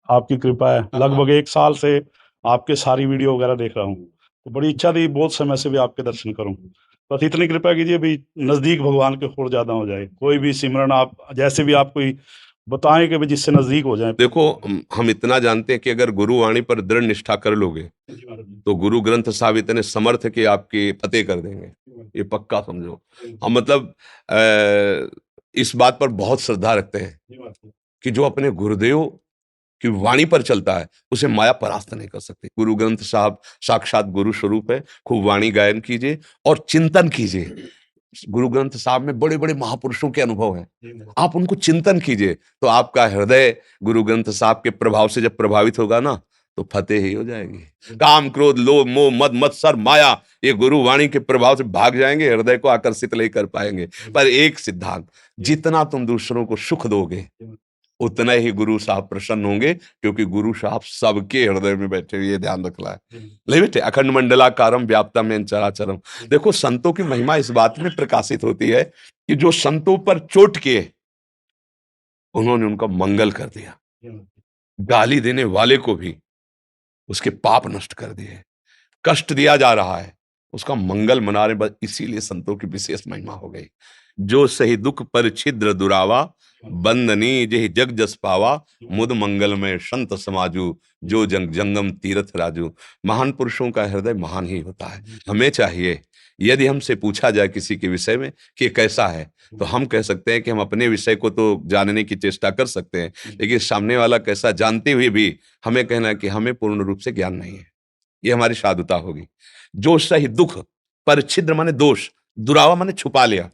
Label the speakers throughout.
Speaker 1: आपकी कृपा है। लगभग 1 साल से आपके सारी वीडियो वगैरह देख रहा हूँ। तो बड़ी इच्छा थी बहुत समय से भी आपके दर्शन करूँ। बस इतनी कृपा कीजिए भी नज़दीक भगवान के और ज़्यादा हो जाए। कोई भी सिमरन आप जैसे भी आप कोई बताएँ कि भी जिससे नज़दीक हो जाएँ।
Speaker 2: देखो, हम इतना जानते हैं कि अगर गुरु वाणी पर दृढ़ निष्ठा कर लोगे,
Speaker 1: जी महाराज जी।
Speaker 2: तो गुरु ग्रंथ साहब इतने समर्थ है कि आपके फतेह कर देंगे। ये पक्का समझो। हम मतलब इस बात पर बहुत श्रद्धा रखते हैं
Speaker 1: जी महाराज जी।
Speaker 2: कि जो अपने गुरुदेव की वाणी पर चलता है, उसे माया परास्त नहीं कर सकती। गुरु ग्रंथ साहब साक्षात गुरु स्वरूप है। खूब वाणी गायन कीजिए और चिंतन कीजिए। गुरु ग्रंथ साहब में बड़े-बड़े महापुरुषों के अनुभव हैं।
Speaker 1: जी महाराज।
Speaker 2: आप उनको चिंतन कीजिए, तो आपका हृदय गुरु ग्रंथ साहब के प्रभाव से जब प्रभावित होगा ना, तो फतेह ही हो जाएगी। काम, क्रोध, लोभ, मोह, मद, मत्सर, माया, ये गुरु वाणी के प्रभाव से भाग जाएंगे, हृदय को आकर्षित नहीं कर पाएंगे। पर एक सिद्धांत, जितना तुम दूसरों को सुख दोगे, उतना ही गुरु साहब प्रसन्न होंगे, क्योंकि गुरु साहब सबके हृदय में बैठे हुए, ये ध्यान रखना है। ले बेटे, अखंड मंडलाकारम व्याप्तम येन चराचरम। देखो, संतों की महिमा इस बात में प्रकाशित होती है कि जो संतों पर चोट किए, उन्होंने उनका मंगल कर दिया। गाली देने वाले को भी उसके पाप नष्ट कर दिए। कष्ट दिया जा रहा है, उसका मंगल मना रहे, बस इसीलिए संतों की विशेष महिमा हो गई। जो सही दुख पर छिद्र दुरावा, बंदनी जेहि जग जस पावा, मुद मंगलमय संत समाजू, जो जंग जंगम तीर्थ राजू। महान पुरुषों का हृदय महान ही होता है। हमें चाहिए, यदि हमसे पूछा जाए किसी के विषय में कि कैसा है, तो हम कह सकते हैं कि हम अपने विषय को तो जानने की चेष्टा कर सकते हैं, लेकिन सामने वाला कैसा जानते हुए भी हमें कहना है कि हमें पूर्ण रूप से ज्ञान नहीं है, ये हमारी साधुता होगी। जो सही दुख पर छिद्र माने दोष, दुरावा माने छुपा लिया,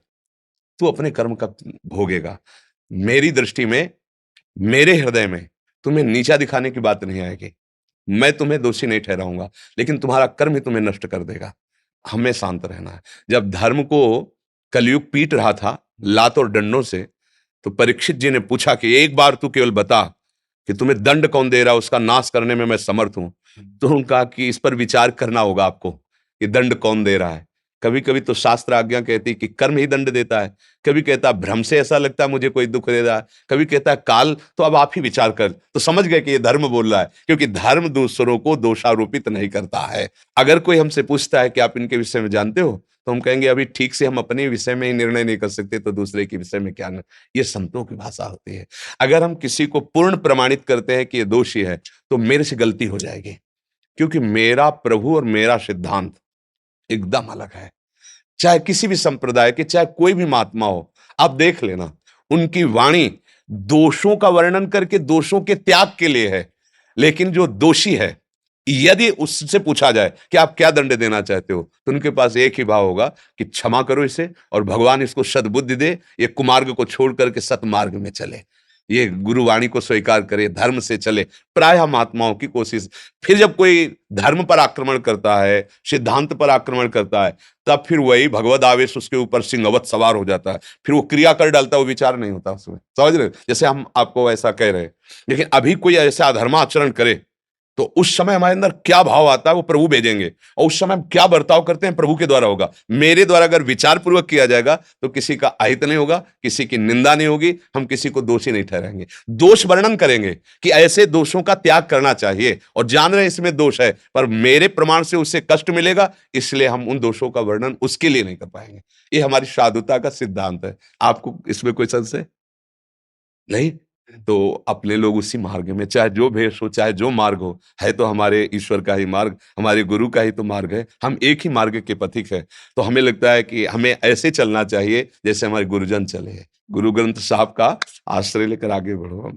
Speaker 2: तू अपने कर्म का भोगेगा। मेरी दृष्टि में, मेरे हृदय में तुम्हें नीचा दिखाने की बात नहीं आएगी। मैं तुम्हें दोषी नहीं ठहराऊंगा, लेकिन तुम्हारा कर्म ही तुम्हें नष्ट कर देगा। हमें शांत रहना है। जब धर्म को कलयुग पीट रहा था लात और डंडों से, तो परीक्षित जी ने पूछा कि एक बार तू केवल बता कि तुम्हें दंड कौन दे रहा है, उसका नाश करने में मैं समर्थ हूं। तो उन्होंने कहा कि इस पर विचार करना होगा आपको कि दंड कौन दे रहा है। कभी कभी तो शास्त्र आज्ञा कहती कि कर्म ही दंड देता है, कभी कहता भ्रम से ऐसा लगता है मुझे कोई दुख दे रहा है, कभी कहता है काल। तो अब आप ही विचार कर, तो समझ गए कि ये धर्म बोल रहा है, क्योंकि धर्म दूसरों को दोषारोपित नहीं करता है। अगर कोई हमसे पूछता है कि आप इनके विषय में जानते हो, तो हम कहेंगे अभी ठीक से हम अपने विषय में ही निर्णय नहीं कर सकते, तो दूसरे के विषय में क्या न। ये संतों की भाषा होती है। अगर हम किसी को पूर्ण प्रमाणित करते हैं कि ये दोषी है, तो मेरे से गलती हो जाएगी, क्योंकि मेरा प्रभु और मेरा सिद्धांत एकदम अलग है। चाहे किसी भी संप्रदाय के, चाहे कोई भी महात्मा हो, आप देख लेना, उनकी वाणी दोषों का वर्णन करके दोषों के त्याग के लिए है। लेकिन जो दोषी है, यदि उससे पूछा जाए कि आप क्या दंड देना चाहते हो, तो उनके पास एक ही भाव होगा कि क्षमा करो इसे, और भगवान इसको सद्बुद्धि दे, ये कुमार्ग को छोड़ करके सतमार्ग में चले, ये गुरुवाणी को स्वीकार करे, धर्म से चले। प्रायः महात्माओं की कोशिश। फिर जब कोई धर्म पर आक्रमण करता है, सिद्धांत पर आक्रमण करता है, तब फिर वही भगवद आवेश उसके ऊपर सिंहवत सवार हो जाता है, फिर वो क्रिया कर डालता है, वो विचार नहीं होता उसमें। समझ रहे, जैसे हम आपको ऐसा कह रहे हैं। लेकिन अभी कोई ऐसा अधर्माचरण करे, तो उस समय हमारे अंदर क्या भाव आता है वो प्रभु भेजेंगे, और उस समय हम क्या बर्ताव करते हैं प्रभु के द्वारा होगा। मेरे द्वारा अगर विचार पूर्वक किया जाएगा, तो किसी का अहित नहीं होगा, किसी की निंदा नहीं होगी, हम किसी को दोषी नहीं ठहराएंगे। दोष वर्णन करेंगे कि ऐसे दोषों का त्याग करना चाहिए, और जान रहे हैं इसमें दोष है, पर मेरे प्रमाण से उससे कष्ट मिलेगा, इसलिए हम उन दोषों का वर्णन उसके लिए नहीं कर पाएंगे। ये हमारी साधुता का सिद्धांत है। आपको इसमें कोई संशय नहीं? तो अपने लोग उसी मार्ग में, चाहे जो भेष हो, चाहे जो मार्ग हो, है तो हमारे ईश्वर का ही मार्ग, हमारे गुरु का ही तो मार्ग है। हम एक ही मार्ग के पथिक है। तो हमें लगता है कि हमें ऐसे चलना चाहिए जैसे हमारे गुरुजन चले हैं। गुरु ग्रंथ साहब का आश्रय लेकर आगे बढ़ो।